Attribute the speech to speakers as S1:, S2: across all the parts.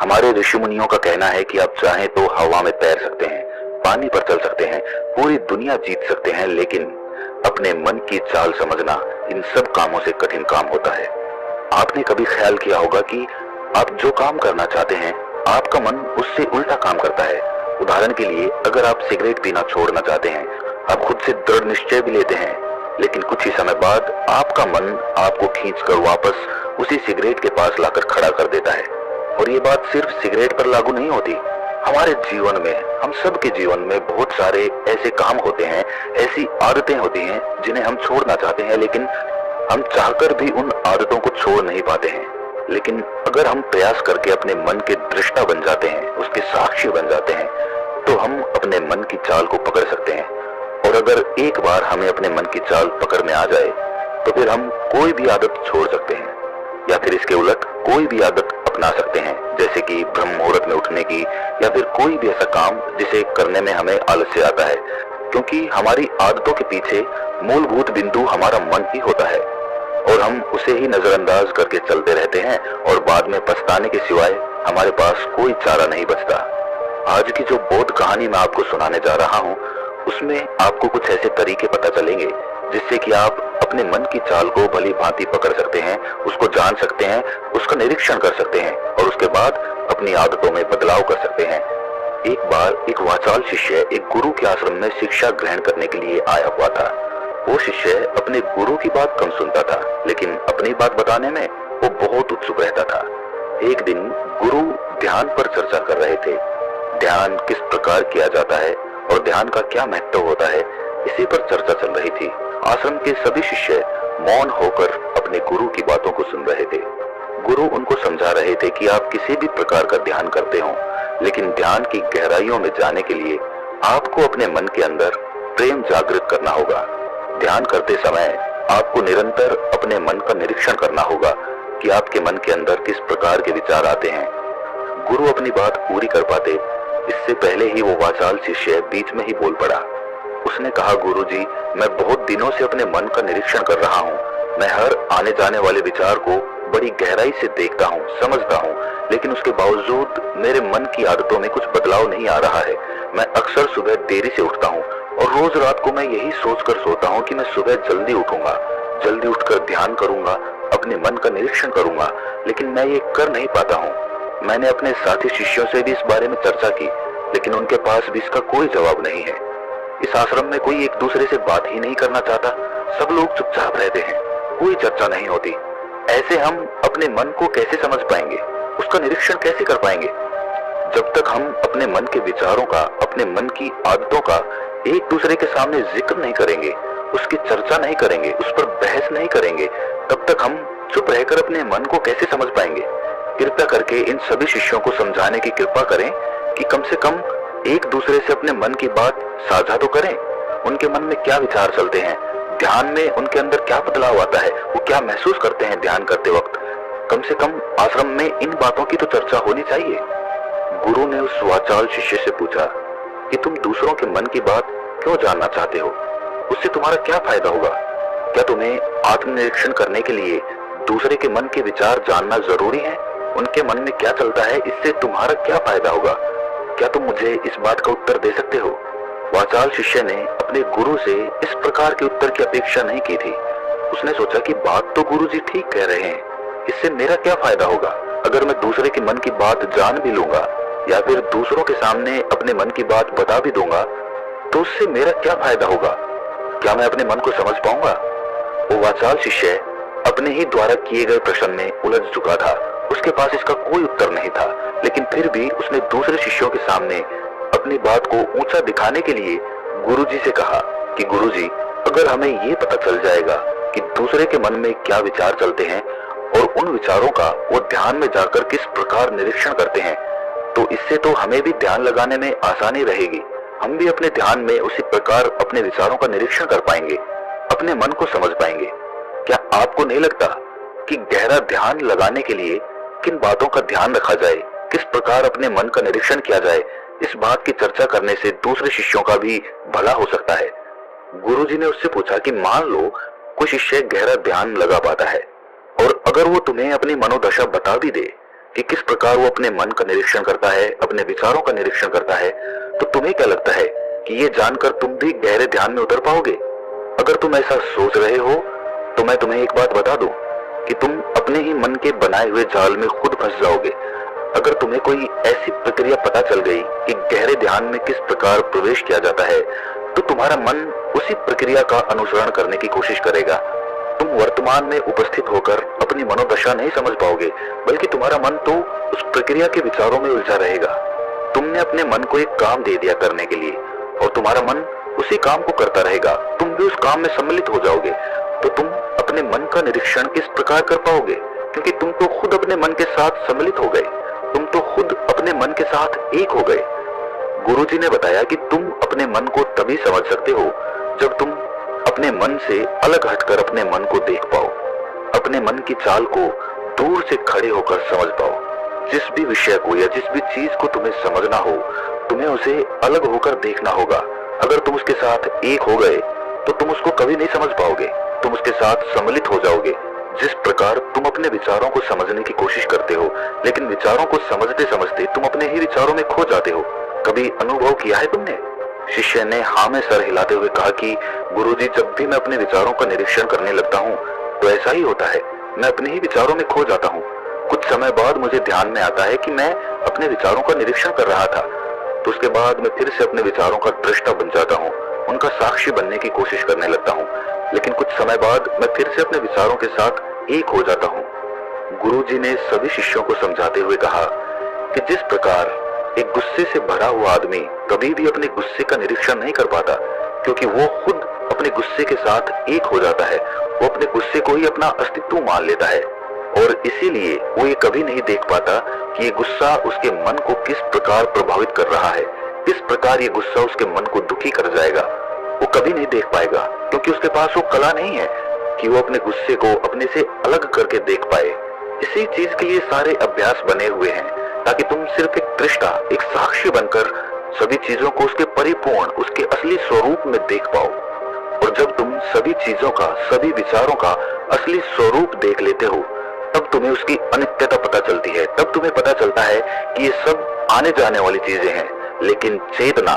S1: हमारे ऋषि मुनियों का कहना है कि आप चाहें तो हवा में तैर सकते हैं, पानी पर चल सकते हैं, पूरी दुनिया जीत सकते हैं, लेकिन अपने मन की चाल समझना इन सब कामों से कठिन काम होता है। आपने कभी ख्याल किया होगा कि आप जो काम करना चाहते हैं, आपका मन उससे उल्टा काम करता है। उदाहरण के लिए, अगर आप सिगरेट पीना छोड़ना चाहते हैं, आप खुद से दृढ़ निश्चय भी लेते हैं, लेकिन कुछ ही समय बाद आपका मन आपको खींचकर वापस उसी सिगरेट के पास लाकर खड़ा कर देता है। और ये बात सिर्फ सिगरेट पर लागू नहीं होती। हमारे जीवन में, हम सब के जीवन में बहुत सारे ऐसे काम होते हैं, ऐसी आदतें होती हैं जिन्हें हम छोड़ना चाहते हैं, लेकिन हम चाहकर भी उन आदतों को छोड़ नहीं पाते हैं। लेकिन अगर हम प्रयास करके अपने मन के दृष्टा बन जाते हैं, उसके साक्षी बन जाते हैं, तो हम अपने मन की चाल को पकड़ सकते हैं। और अगर एक बार हमें अपने मन की चाल पकड़ में आ जाए, तो फिर हम कोई भी आदत छोड़ सकते हैं, या फिर इसके उलट कोई भी आदत अपना सकते हैं, जैसे कि ब्रह्म मुहूर्त में उठने की, या फिर कोई भी ऐसा काम जिसे करने में हमें आलस्य आता है। क्योंकि हमारी आदतों के पीछे मूलभूत बिंदु हमारा मन ही होता है, और हम उसे ही नजरअंदाज करके चलते रहते हैं, और बाद में पछताने के सिवाय हमारे पास कोई चारा नहीं बचता। आज की जो बोध कहानी मैं आपको सुनाने जा रहा हूँ, उसमें आपको कुछ ऐसे तरीके पता चलेंगे जिससे कि आप अपने मन की चाल को भली भांति पकड़ सकते हैं, उसको जान सकते हैं, उसका निरीक्षण कर सकते हैं, और उसके बाद अपनी आदतों में बदलाव कर सकते हैं। एक बार एक वाचाल शिष्य एक गुरु के आश्रम में शिक्षा ग्रहण करने के लिए आया हुआ था। वो शिष्य अपने गुरु की बात कम सुनता था, लेकिन अपनी बात बताने में वो बहुत उत्सुक रहता था। एक दिन गुरु ध्यान पर चर्चा कर रहे थे। ध्यान किस प्रकार किया जाता है और ध्यान का क्या महत्व होता है, इसी पर चर्चा चल रही थी। आश्रम के सभी शिष्य मौन होकर अपने गुरु की बातों को सुन रहे थे। गुरु उनको समझा रहे थे कि आप किसी भी प्रकार का ध्यान करते हो, लेकिन ध्यान की गहराइयों में जाने के लिए आपको अपने मन के अंदर प्रेम जागृत करना होगा। ध्यान करते समय आपको निरंतर अपने मन का निरीक्षण करना होगा कि आपके मन के अंदर किस प्रकार के विचार आते हैं। गुरु अपनी बात पूरी कर पाते, इससे पहले ही वो वाचाल शिष्य बीच में ही बोल पड़ा। उसने कहा, गुरुजी, मैं बहुत दिनों से अपने मन का निरीक्षण कर रहा हूँ। मैं हर आने जाने वाले विचार को बड़ी गहराई से देखता हूँ, समझता हूँ, लेकिन उसके बावजूद मेरे मन की आदतों में कुछ बदलाव नहीं आ रहा है। मैं अक्सर सुबह देरी से उठता हूँ, और रोज रात को मैं यही सोचकर सोता हूँ कि मैं सुबह जल्दी उठूंगा, जल्दी उठकर ध्यान करूंगा, अपने मन का निरीक्षण करूंगा, लेकिन मैं ये कर नहीं पाता हूँ। मैंने अपने साथी शिष्यों से भी इस बारे में चर्चा की, लेकिन उनके पास भी इसका कोई जवाब नहीं है। इस आश्रम में कोई एक दूसरे से बात ही नहीं करना चाहता, सब लोग चुपचाप रहते हैं, कोई चर्चा नहीं होती। ऐसे हम अपने मन को कैसे समझ पाएंगे, उसका निरीक्षण कैसे कर पाएंगे? जब तक हम अपने मन के विचारों का, अपने मन की आदतों का एक दूसरे के सामने जिक्र नहीं करेंगे, उसकी चर्चा नहीं करेंगे, उस पर बहस नहीं करेंगे, तब तक हम चुप रहकर अपने मन को कैसे समझ पाएंगे? कृपया करके इन सभी शिष्यों को समझाने की कृपा करें कि कम से कम एक दूसरे से अपने मन की बात साझा तो करें। उनके मन में क्या विचार चलते हैं, ध्यान में उनके अंदर क्या बदलाव आता है, वो क्या महसूस करते हैं ध्यान करते वक्त। कम से कम आश्रम में इन बातों की तो चर्चा होनी चाहिए। गुरु ने उस वाचाल शिष्य से पूछा कि तुम दूसरों के मन की बात क्यों जानना चाहते हो? उससे तुम्हारा क्या फायदा होगा? क्या तुम्हें आत्मनिरीक्षण करने के लिए दूसरे के मन के विचार जानना जरूरी है? उनके मन में क्या चलता है, इससे तुम्हारा क्या फायदा होगा? क्या तुम मुझे इस बात का उत्तर दे सकते हो? वाचाल शिष्य ने अपने गुरु से इस प्रकार के उत्तर की अपेक्षा नहीं की थी। उसने सोचा कि बात तो गुरुजी ठीक कह रहे हैं, इससे मेरा क्या फायदा होगा? अगर मैं दूसरे के मन की बात जान भी लूंगा, या फिर दूसरों के सामने अपने मन की बात बता भी दूंगा, तो उससे मेरा क्या फायदा होगा? क्या मैं अपने मन को समझ पाऊंगा? वो वाचाल शिष्य अपने ही द्वारा किए गए प्रश्न में उलझ चुका था। उसके पास इसका कोई उत्तर नहीं था, लेकिन फिर भी उसने दूसरे शिष्यों के सामने अपनी बात को ऊंचा दिखाने के लिए गुरुजी से कहा कि गुरुजी, अगर हमें ये पता चल जाएगा कि दूसरे के मन में क्या विचार चलते हैं और उन विचारों का वो ध्यान में जाकर किस प्रकार निरीक्षण करते हैं, तो इससे तो हमें भी ध्यान लगाने में आसानी रहेगी। हम भी अपने ध्यान में उसी प्रकार अपने विचारों का निरीक्षण कर पाएंगे, अपने मन को समझ पाएंगे। क्या आपको नहीं लगता कि गहरा ध्यान लगाने के लिए किन बातों का ध्यान रखा जाए, किस प्रकार अपने मन का निरीक्षण किया जाए, इस बात की चर्चा करने से दूसरे शिष्यों का भी भला हो सकता है? गुरुजी ने उससे पूछा कि मान लो कोई शिष्य गहरा ध्यान लगा पाता है, और अगर वो तुम्हें अपनी मनोदशा बता भी दे, कि किस प्रकार वो अपने मन का निरीक्षण करता है, अपने विचारों का निरीक्षण करता है, तो तुम्हें क्या लगता है कि ये जानकर तुम भी गहरे ध्यान में उतर पाओगे? अगर तुम ऐसा सोच रहे हो तो मैं तुम्हें एक बात बता दूं कि तुम अपने ही मन के बनाए हुए जाल में खुद फंस जाओगे। अगर तुम्हें कोई ऐसी प्रक्रिया पता चल गई कि गहरे ध्यान में किस प्रकार प्रवेश किया जाता है, तो तुम्हारा मन उसी प्रक्रिया का अनुसरण करने की कोशिश करेगा। तुम वर्तमान में उपस्थित होकर अपनी मनोदशा नहीं समझ पाओगे, बल्कि तुम्हारा मन तो उस प्रक्रिया के विचारों में उलझा रहेगा। तुमने अपने मन को एक काम दे दिया करने के लिए और तुम्हारा मन उसी काम को करता रहेगा। तुम भी उस काम में सम्मिलित हो जाओगे। तो तुम अपने मन का निरीक्षण किस प्रकार कर पाओगे? क्योंकि तुम तो खुद अपने मन के साथ सम्मिलित हो गए, तुम तो खुद अपने मन के साथ एक हो गए। गुरुजी ने बताया कि तुम अपने मन को तभी समझ सकते हो जब तुम अपने मन से अलग हटकर अपने मन को देख पाओ, अपने मन की चाल को दूर से खड़े होकर समझ पाओ। जिस भी विषय को या जिस भी चीज को तुम्हें समझना हो, तुम्हें उसे अलग होकर देखना होगा। अगर तुम उसके साथ एक हो गए तो तुम उसको कभी नहीं समझ पाओगे, तुम उसके साथ सम्मिलित हो जाओगे। जिस प्रकार तुम अपने विचारों को समझने की कोशिश करते हो, लेकिन विचारों को समझते समझते तुम अपने ही विचारों में खो जाते हो, कभी अनुभव किया है तुमने? शिष्य ने हाँ में सर हिलाते हुए कहा कि गुरुजी, जब भी मैं अपने विचारों का निरीक्षण करने लगता हूँ तो ऐसा ही होता है, मैं अपने ही विचारों में खो जाता हूँ। कुछ समय बाद मुझे ध्यान में आता है कि मैं अपने विचारों का निरीक्षण कर रहा था, तो उसके बाद मैं फिर से अपने विचारों का दृष्टा बन जाता हूँ, उनका साक्षी बनने की कोशिश करने लगता हूँ। लेकिन कुछ समय बाद मैं फिर से अपने विचारों के साथ एक हो जाता हूँ। गुरुजी ने सभी शिष्यों को समझाते हुए कहा कि जिस प्रकार एक गुस्से से भरा हुआ आदमी कभी भी अपने गुस्से का निरीक्षण नहीं कर पाता, क्योंकि वो खुद अपने गुस्से के साथ एक हो जाता है, वो अपने गुस्से को ही अपना अस्तित्व मान लेता है, और इसीलिए वो ये कभी नहीं देख पाता कि ये गुस्सा उसके मन को किस प्रकार प्रभावित कर रहा है, किस प्रकार ये गुस्सा उसके मन को दुखी कर जाएगा। वो कभी नहीं देख पाएगा, क्योंकि उसके पास वो कला नहीं है कि वो अपने गुस्से को अपने से अलग करके देख पाए। इसी चीज के लिए सारे अभ्यास बने हुए हैं, ताकि तुम सिर्फ एक दृष्टा, एक साक्षी बनकर सभी चीजों को उसके परिपूर्ण, उसके असली स्वरूप में देख पाओ। और जब तुम सभी चीजों का, सभी विचारों का असली स्वरूप देख लेते हो, तब तुम्हें उसकी अनित्यता पता चलती है। तब तुम्हें पता चलता है कि ये सब आने जाने वाली चीजें हैं, लेकिन चेतना,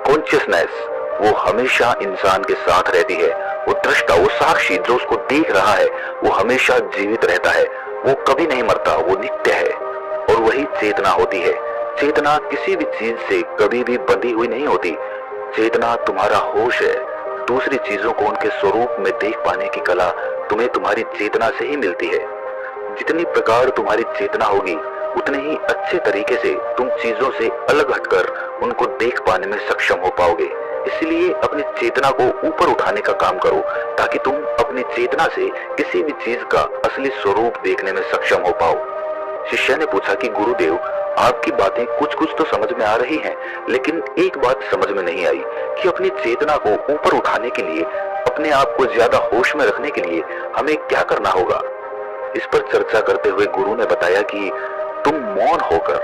S1: कॉन्शियसनेस, वो हमेशा इंसान के साथ रहती है। वो दृष्टा, वो साक्षी जो उसको देख रहा है, वो हमेशा जीवित रहता है, वो कभी नहीं मरता, वो नित्य है। और वही चेतना होती है। चेतना किसी भी चीज से कभी भी बंधी हुई नहीं होती। चेतना तुम्हारा होश है। दूसरी चीजों को उनके स्वरूप में देख पाने की कला तुम्हें तुम्हारी चेतना से ही मिलती है। जितनी प्रकार तुम्हारी चेतना होगी, उतने ही अच्छे तरीके से तुम चीजों से अलग हटकर उनको देख पाने में सक्षम हो पाओगे। इसलिए अपनी चेतना को ऊपर उठाने का काम करो, ताकि तुम अपनी चेतना से किसी भी चीज का असली स्वरूप देखने में सक्षम हो पाओ। शिष्य ने पूछा कि गुरुदेव, आपकी बातें कुछ कुछ तो समझ में आ रही हैं, लेकिन एक बात समझ में नहीं आई कि अपनी चेतना को ऊपर उठाने के लिए, अपने आप को ज्यादा होश में रखने के लिए हमें क्या करना होगा? इस पर चर्चा करते हुए गुरु ने बताया कि तुम मौन होकर,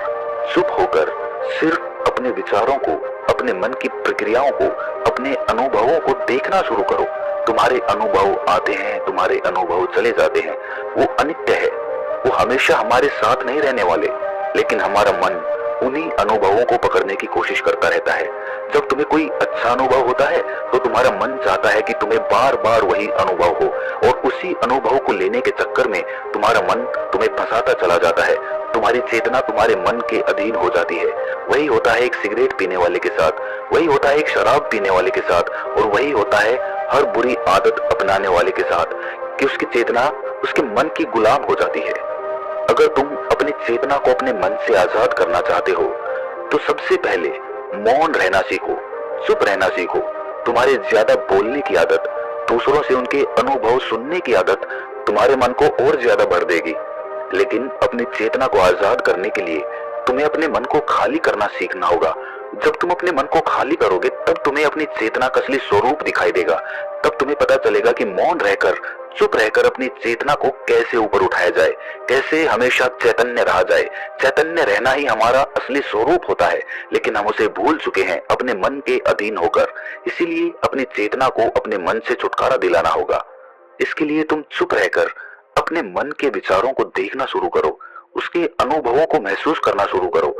S1: चुप होकर सिर्फ अपने विचारों को, अपने मन की प्रक्रियाओं को, अपने अनुभवों को देखना शुरू करो। तुम्हारे अनुभव आते हैं, तुम्हारे अनुभव चले जाते हैं, वो अनित्य है, वो हमेशा हमारे साथ नहीं रहने वाले। लेकिन हमारा मन उन्हीं अनुभवों को पकड़ने की कोशिश करता रहता है। जब तुम्हें कोई अच्छा अनुभव होता है तो तुम्हारा मन चाहता है कि तुम्हें बार बार वही अनुभव हो, और उसी अनुभव को लेने के चक्कर में तुम्हारा मन तुम्हें फंसाता चला जाता है। तुम्हारी चेतना तुम्हारे मन के अधीन हो जाती है। वही होता है एक सिगरेट पीने वाले के साथ, वही होता है एक शराब पीने वाले के साथ, और वही होता है हर बुरी आदत अपनाने वाले के साथ, कि उसकी चेतना उसके मन की गुलाम हो जाती है। अगर तुम अपनी चेतना को अपने मन से आजाद करना चाहते हो, तो सबसे पहले मौन रहना सीखो, चुप रहना सीखो। तुम्हारे ज्यादा बोलने की आदत, दूसरों से उनके अनुभव सुनने की आदत तुम्हारे मन को और ज्यादा भर देगी। लेकिन अपनी चेतना को आजाद करने के लिए तुम्हें अपने मन को खाली करना सीखना होगा। जब तुम अपने मन को खाली करोगे, तब तुम्हें अपनी चेतना का असली स्वरूप दिखाई देगा। तब तुम्हें पता चलेगा कि मौन रहकर, चुप रहकर अपनी चेतना को कैसे ऊपर उठाया जाए, कैसे हमेशा चैतन्य रहा जाए। चैतन्य रहना ही हमारा असली स्वरूप होता है, लेकिन हम उसे भूल चुके हैं अपने मन के अधीन होकर। इसीलिए अपनी चेतना को अपने मन से छुटकारा दिलाना होगा। इसके लिए तुम चुप रहकर अपने मन के विचारों को देखना शुरू करो, उसके अनुभवों को महसूस करना शुरू करो।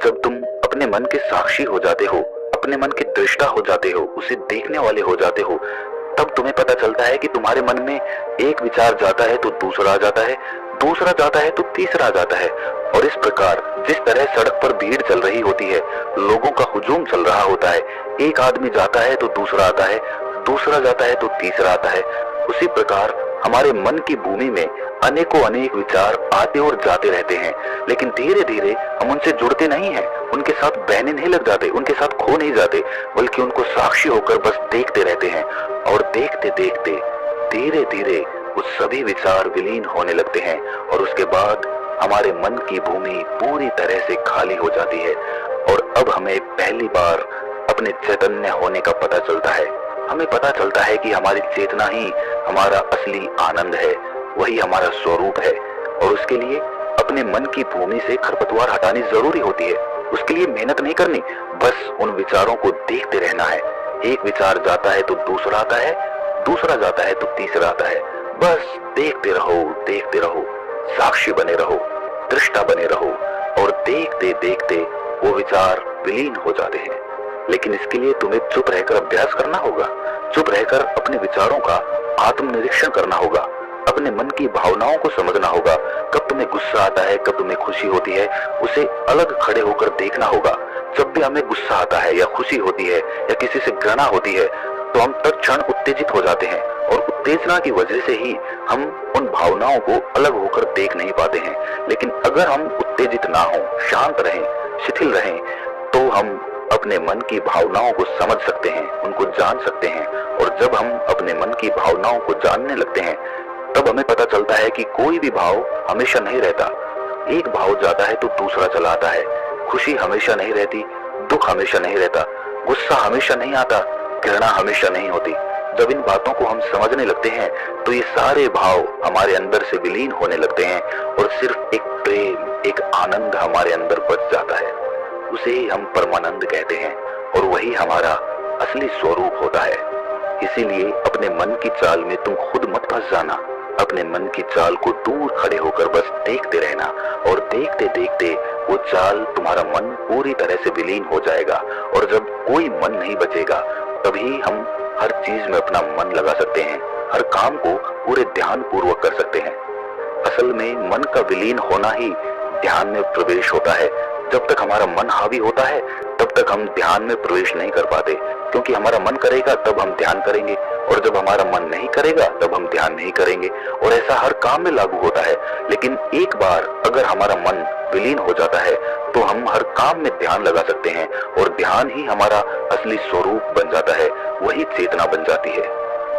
S1: जब तुम अपने मन के साक्षी हो जाते हो, अपने मन के दृष्टा हो जाते हो, उसे देखने वाले हो जाते हो, तब तुम्हें पता चलता है कि तुम्हारे मन में एक विचार जाता है तो दूसरा आ जाता है, दूसरा जाता है तो तीसरा आ जाता है। और इस प्रकार जिस तरह सड़क पर भीड़ चल रही होती है, लोगों का हुजूम चल रहा होता है, एक आदमी जाता है तो दूसरा आता है, दूसरा जाता है तो तीसरा आता है, उसी प्रकार हमारे मन की भूमि में अनेकों अनेक विचार आते और जाते रहते हैं। लेकिन धीरे धीरे हम उनसे जुड़ते नहीं हैं, उनके साथ बहने नहीं लग जाते, उनके साथ खो नहीं जाते, बल्कि उनको साक्षी होकर बस देखते रहते हैं। और देखते देखते धीरे धीरे वो सभी विचार विलीन होने लगते हैं और उसके बाद हमारे मन की भूमि पूरी तरह से खाली हो जाती है। और अब हमें पहली बार अपने चैतन्य होने का पता चलता है। हमें पता चलता है कि हमारी चेतना ही हमारा असली आनंद है, वही हमारा स्वरूप है। और उसके लिए अपने मन की भूमि से खरपतवार हटानी जरूरी होती है। उसके लिए मेहनत नहीं करनी, बस उन विचारों को देखते रहना है। एक विचार जाता है तो दूसरा आता है, दूसरा जाता है तो तीसरा आता है। बस देखते रहो, साक्षी बने रहो, दृष्टा बने रहो और देखते देखते वो विचार विलीन हो जाते हैं। लेकिन इसके लिए तुम्हें चुप रहकर अभ्यास करना होगा, चुप रहकर अपने विचारों का आत्मनिरीक्षण करना होगा, अपने मन की भावनाओं को समझना होगा। कब तुम्हें गुस्सा आता है, कब तुम्हें खुशी होती है, उसे अलग खड़े होकर देखना होगा। जब भी हमें गुस्सा आता है या खुशी होती है या किसी से घृणा होती है तो हम तत्क्षण उत्तेजित हो जाते हैं और उत्तेजना की वजह से ही हम उन भावनाओं को अलग होकर देख नहीं पाते हैं। लेकिन अगर हम उत्तेजित ना हो, शांत रहें, शिथिल रहें, तो हम अपने मन की भावनाओं को समझ सकते हैं, उनको जान सकते हैं। और जब हम अपने मन की भावनाओं को जानने लगते हैं तब हमें पता चलता है कि कोई भी भाव हमेशा नहीं रहता। एक भाव जाता है तो दूसरा चला आता है। खुशी हमेशा नहीं रहती, दुख हमेशा नहीं रहता, गुस्सा हमेशा नहीं आता, घृणा हमेशा नहीं होती। जब इन बातों को हम समझने लगते हैं तो ये सारे भाव हमारे अंदर से विलीन होने लगते हैं और सिर्फ एक प्रेम, एक आनंद हमारे अंदर बच जाता है। उसे ही हम परमानंद कहते हैं और वही हमारा असली स्वरूप होता है। इसीलिए अपने मन की चाल में तुम खुद मत फंस जाना। अपने मन की चाल को दूर खड़े होकर बस देखते रहना और देखते देखते वो चाल, तुम्हारा मन पूरी तरह से विलीन हो जाएगा। और जब कोई मन नहीं बचेगा तभी हम हर चीज में अपना मन लगा सकते हैं, हर काम को पूरे ध्यान पूर्वक कर सकते हैं। असल में मन का विलीन होना ही ध्यान में प्रवेश होता है। जब तक हमारा मन हावी होता है तब तक हम ध्यान में प्रवेश नहीं कर पाते, क्योंकि हमारा मन करेगा तब हम ध्यान करेंगे और जब हमारा मन नहीं करेगा तब हम ध्यान नहीं करेंगे। और ऐसा हर काम में लागू होता है। लेकिन एक बार अगर हमारा मन विलीन हो जाता है तो हम हर काम में ध्यान लगा सकते हैं और ध्यान ही हमारा असली स्वरूप बन जाता है, वही चेतना बन जाती है।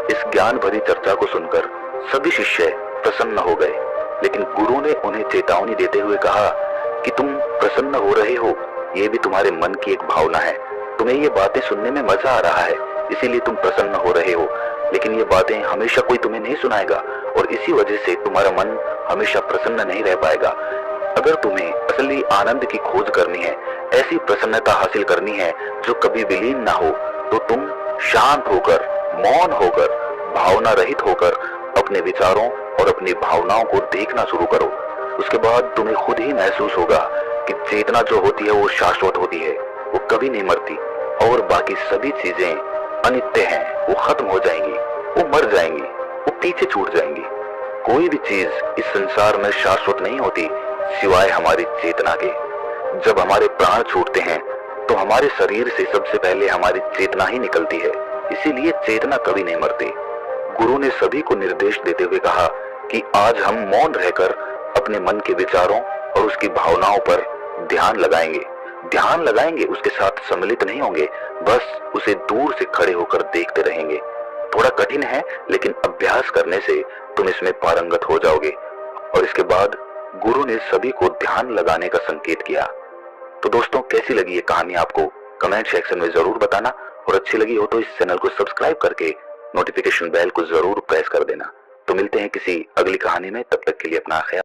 S1: इस ज्ञान भरी चर्चा को सुनकर सभी शिष्य प्रसन्न हो गए, लेकिन गुरु ने उन्हें चेतावनी देते हुए कहा कि तुम प्रसन्न हो रहे हो, ये भी तुम्हारे मन की एक भावना है। तुम्हें ये बातें सुनने में मजा आ रहा है, इसीलिए तुम प्रसन्न हो रहे हो, लेकिन ये बातें हमेशा कोई तुम्हें नहीं सुनाएगा और इसी वजह से तुम्हारा मन हमेशा प्रसन्न नहीं रह पाएगा। अगर तुम्हें असली आनंद की खोज करनी है, ऐसी प्रसन्नता हासिल करनी है जो कभी विलीन ना हो, तो तुम शांत होकर, मौन होकर, भावना रहित होकर अपने विचारों और अपनी भावनाओं को देखना शुरू करो। उसके बाद तुम्हें खुद ही महसूस होगा कि चेतना जो होती है वो शाश्वत होती है, वो कभी नहीं मरती और बाकी सभी चीजें अनित्य हैं, वो खत्म हो जाएंगी, वो मर जाएंगी, वो पीछे छूट जाएंगी। कोई भी चीज इस संसार में शाश्वत नहीं होती सिवाय हमारी चेतना के। जब हमारे प्राण छूटते हैं तो हमारे शरीर से सबसे पहले हमारी चेतना ही निकलती है, इसीलिए चेतना कभी नहीं मरती। गुरु ने सभी को निर्देश देते हुए कहा कि आज हम मौन रहकर अपने मन के विचारों और उसकी भावनाओं पर ध्यान लगाएंगे, उसके साथ सम्मिलित नहीं होंगे, बस उसे दूर से खड़े होकर देखते रहेंगे। थोड़ा कठिन है, लेकिन अभ्यास करने से तुम इसमें पारंगत हो जाओगे। और इसके बाद गुरु ने सभी को ध्यान लगाने का संकेत किया। तो दोस्तों, कैसी लगी ये कहानी आपको कमेंट सेक्शन में जरूर बताना, और अच्छी लगी हो तो इस चैनल को सब्सक्राइब करके नोटिफिकेशन बेल को जरूर प्रेस कर देना। तो मिलते हैं किसी अगली कहानी में, तब तक के लिए अपना ख्याल